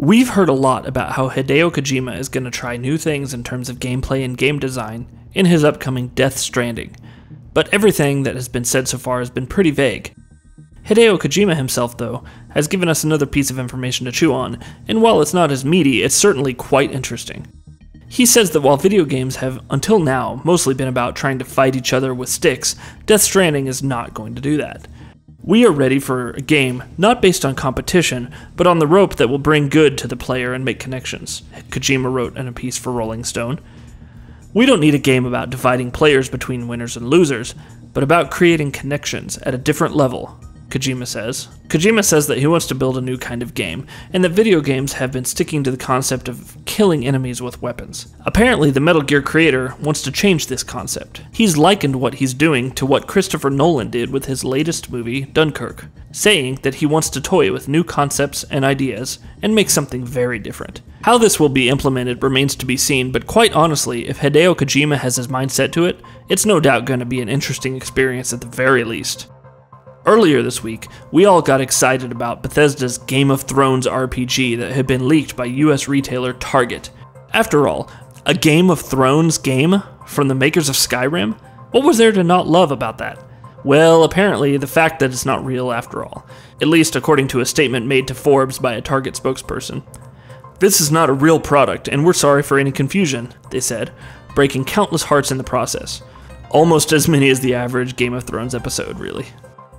We've heard a lot about how Hideo Kojima is going to try new things in terms of gameplay and game design in his upcoming Death Stranding, but everything that has been said so far has been pretty vague. Hideo Kojima himself, though, has given us another piece of information to chew on, and while it's not as meaty, it's certainly quite interesting. He says that while video games have, until now, mostly been about trying to fight each other with sticks, Death Stranding is not going to do that. We are ready for a game not based on competition, but on the rope that will bring good to the player and make connections, Kojima wrote in a piece for Rolling Stone. We don't need a game about dividing players between winners and losers, but about creating connections at a different level, Kojima says. Kojima says that he wants to build a new kind of game, and that video games have been sticking to the concept of killing enemies with weapons. Apparently, the Metal Gear creator wants to change this concept. He's likened what he's doing to what Christopher Nolan did with his latest movie, Dunkirk, saying that he wants to toy with new concepts and ideas and make something very different. How this will be implemented remains to be seen, but quite honestly, if Hideo Kojima has his mind set to it, it's no doubt going to be an interesting experience at the very least. Earlier this week, we all got excited about Bethesda's Game of Thrones RPG that had been leaked by US retailer Target. After all, a Game of Thrones game from the makers of Skyrim? What was there to not love about that? Well, apparently the fact that it's not real after all, at least according to a statement made to Forbes by a Target spokesperson. "This is not a real product, and we're sorry for any confusion," they said, breaking countless hearts in the process. Almost as many as the average Game of Thrones episode, really.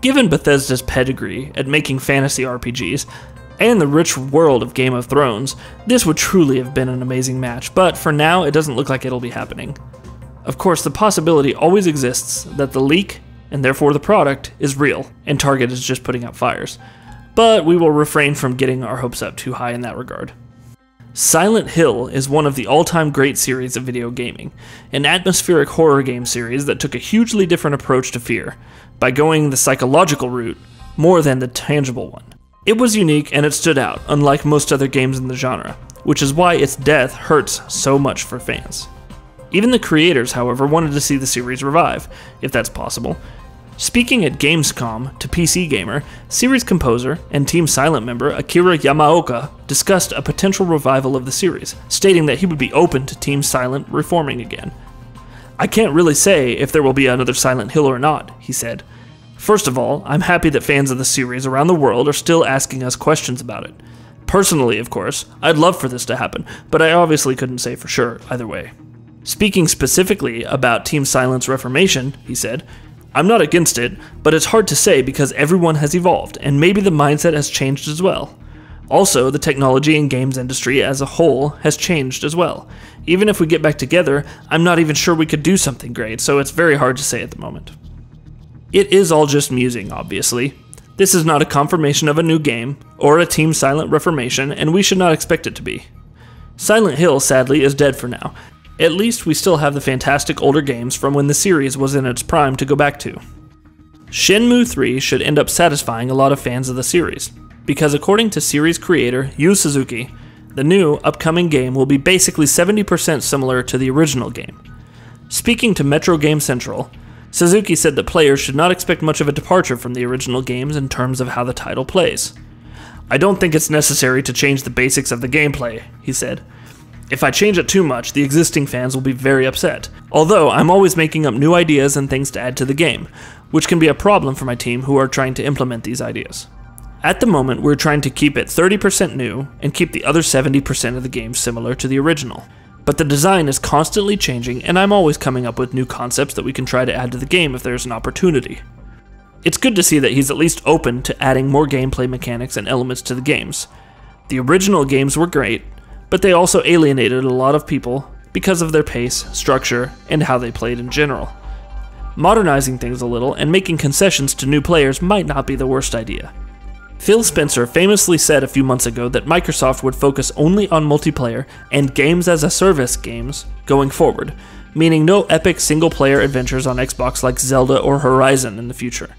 Given Bethesda's pedigree at making fantasy RPGs, and the rich world of Game of Thrones, this would truly have been an amazing match, but for now it doesn't look like it'll be happening. Of course, the possibility always exists that the leak, and therefore the product, is real, and Target is just putting out fires. But we will refrain from getting our hopes up too high in that regard. Silent Hill is one of the all-time great series of video gaming, an atmospheric horror game series that took a hugely different approach to fear, by going the psychological route more than the tangible one. It was unique and it stood out, unlike most other games in the genre, which is why its death hurts so much for fans. Even the creators, however, wanted to see the series revive, if that's possible. Speaking at Gamescom to PC Gamer, series composer and Team Silent member Akira Yamaoka discussed a potential revival of the series, stating that he would be open to Team Silent reforming again. "I can't really say if there will be another Silent Hill or not," he said. "First of all, I'm happy that fans of the series around the world are still asking us questions about it. Personally, of course, I'd love for this to happen, but I obviously couldn't say for sure either way." Speaking specifically about Team Silent's reformation, he said, "I'm not against it, but it's hard to say because everyone has evolved, and maybe the mindset has changed as well. Also, the technology and games industry as a whole has changed as well. Even if we get back together, I'm not even sure we could do something great, so it's very hard to say at the moment." It is all just musing, obviously. This is not a confirmation of a new game, or a Team Silent reformation, and we should not expect it to be. Silent Hill, sadly, is dead for now. At least we still have the fantastic older games from when the series was in its prime to go back to. Shenmue 3 should end up satisfying a lot of fans of the series, because according to series creator Yu Suzuki, the new, upcoming game will be basically 70% similar to the original game. Speaking to Metro Game Central, Suzuki said that players should not expect much of a departure from the original games in terms of how the title plays. "I don't think it's necessary to change the basics of the gameplay," he said. "If I change it too much, the existing fans will be very upset. Although, I'm always making up new ideas and things to add to the game, which can be a problem for my team who are trying to implement these ideas. At the moment, we're trying to keep it 30% new and keep the other 70% of the game similar to the original. But the design is constantly changing, and I'm always coming up with new concepts that we can try to add to the game if there's an opportunity." It's good to see that he's at least open to adding more gameplay mechanics and elements to the games. The original games were great, but they also alienated a lot of people because of their pace, structure, and how they played in general. Modernizing things a little and making concessions to new players might not be the worst idea. Phil Spencer famously said a few months ago that Microsoft would focus only on multiplayer and games-as-a-service games going forward, meaning no epic single-player adventures on Xbox like Zelda or Horizon in the future.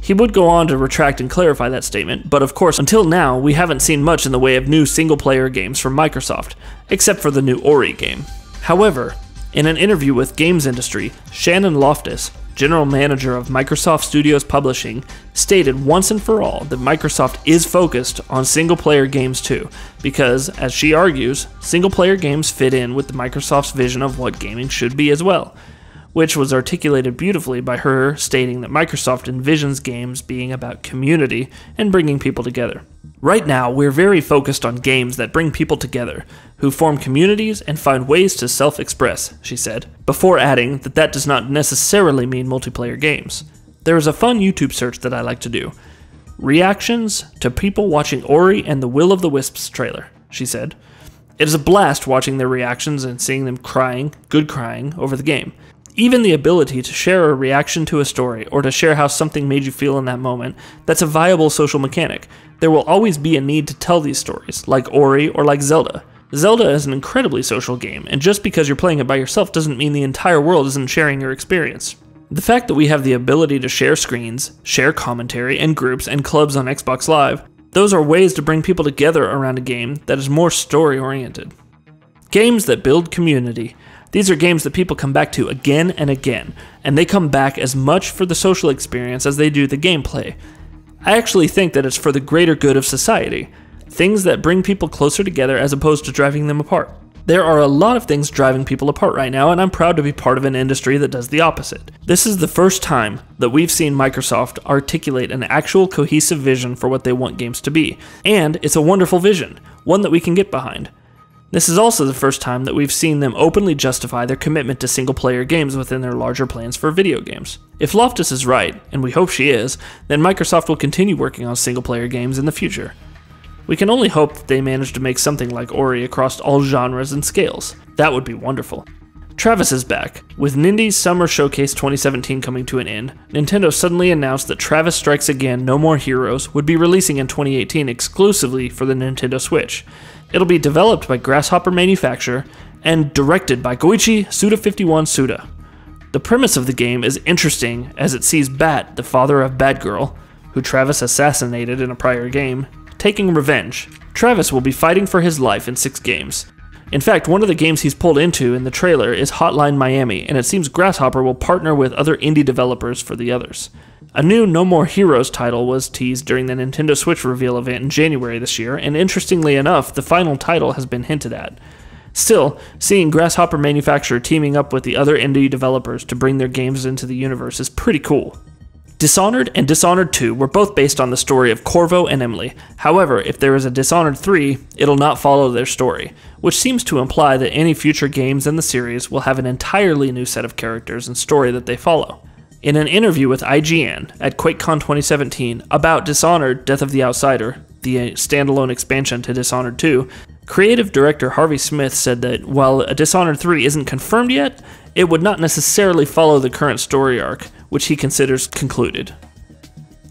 He would go on to retract and clarify that statement, but of course, until now, we haven't seen much in the way of new single-player games from Microsoft, except for the new Ori game. However, in an interview with Games Industry, Shannon Loftus, general manager of Microsoft Studios Publishing, stated once and for all that Microsoft is focused on single-player games too, because, as she argues, single-player games fit in with Microsoft's vision of what gaming should be as well, which was articulated beautifully by her stating that Microsoft envisions games being about community and bringing people together. Right now, we're very focused on games that bring people together, who form communities and find ways to self-express, she said, before adding that that does not necessarily mean multiplayer games. There is a fun YouTube search that I like to do. Reactions to people watching Ori and the Will of the Wisps trailer, she said. It is a blast watching their reactions and seeing them crying, good crying, over the game. Even the ability to share a reaction to a story or to share how something made you feel in that moment, that's a viable social mechanic. There will always be a need to tell these stories, like Ori or like Zelda. Zelda is an incredibly social game, and just because you're playing it by yourself doesn't mean the entire world isn't sharing your experience. The fact that we have the ability to share screens, share commentary, and groups and clubs on Xbox Live, those are ways to bring people together around a game that is more story-oriented. Games that build community. These are games that people come back to again and again, and they come back as much for the social experience as they do the gameplay. I actually think that it's for the greater good of society, things that bring people closer together as opposed to driving them apart. There are a lot of things driving people apart right now, and I'm proud to be part of an industry that does the opposite. This is the first time that we've seen Microsoft articulate an actual cohesive vision for what they want games to be, and it's a wonderful vision, one that we can get behind. This is also the first time that we've seen them openly justify their commitment to single-player games within their larger plans for video games. If Loftus is right, and we hope she is, then Microsoft will continue working on single-player games in the future. We can only hope that they manage to make something like Ori across all genres and scales. That would be wonderful. Travis is back. With Nindy's Summer Showcase 2017 coming to an end, Nintendo suddenly announced that Travis Strikes Again No More Heroes would be releasing in 2018 exclusively for the Nintendo Switch. It'll be developed by Grasshopper Manufacture and directed by Goichi Suda51 Suda. The premise of the game is interesting as it sees Bat, the father of Batgirl, who Travis assassinated in a prior game, taking revenge. Travis will be fighting for his life in 6 games. In fact, one of the games he's pulled into in the trailer is Hotline Miami, and it seems Grasshopper will partner with other indie developers for the others. A new No More Heroes title was teased during the Nintendo Switch reveal event in January this year, and interestingly enough, the final title has been hinted at. Still, seeing Grasshopper Manufacture teaming up with the other indie developers to bring their games into the universe is pretty cool. Dishonored and Dishonored 2 were both based on the story of Corvo and Emily. However, if there is a Dishonored 3, it'll not follow their story, which seems to imply that any future games in the series will have an entirely new set of characters and story that they follow. In an interview with IGN at QuakeCon 2017 about Dishonored Death of the Outsider, the standalone expansion to Dishonored 2, creative director Harvey Smith said that while a Dishonored 3 isn't confirmed yet, it would not necessarily follow the current story arc, which he considers concluded.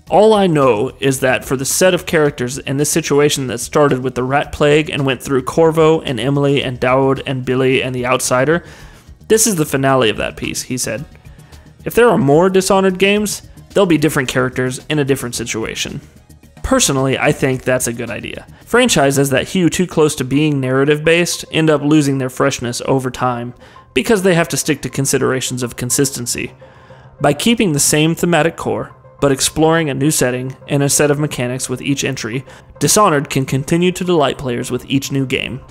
All I know is that for the set of characters in this situation that started with the Rat Plague and went through Corvo and Emily and Daoud and Billy and the Outsider, this is the finale of that piece, he said. If there are more Dishonored games, they'll be different characters in a different situation. Personally, I think that's a good idea. Franchises that hew too close to being narrative-based end up losing their freshness over time because they have to stick to considerations of consistency. By keeping the same thematic core, but exploring a new setting and a set of mechanics with each entry, Dishonored can continue to delight players with each new game.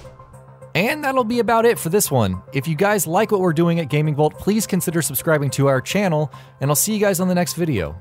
And that'll be about it for this one. If you guys like what we're doing at GamingBolt, please consider subscribing to our channel, and I'll see you guys on the next video.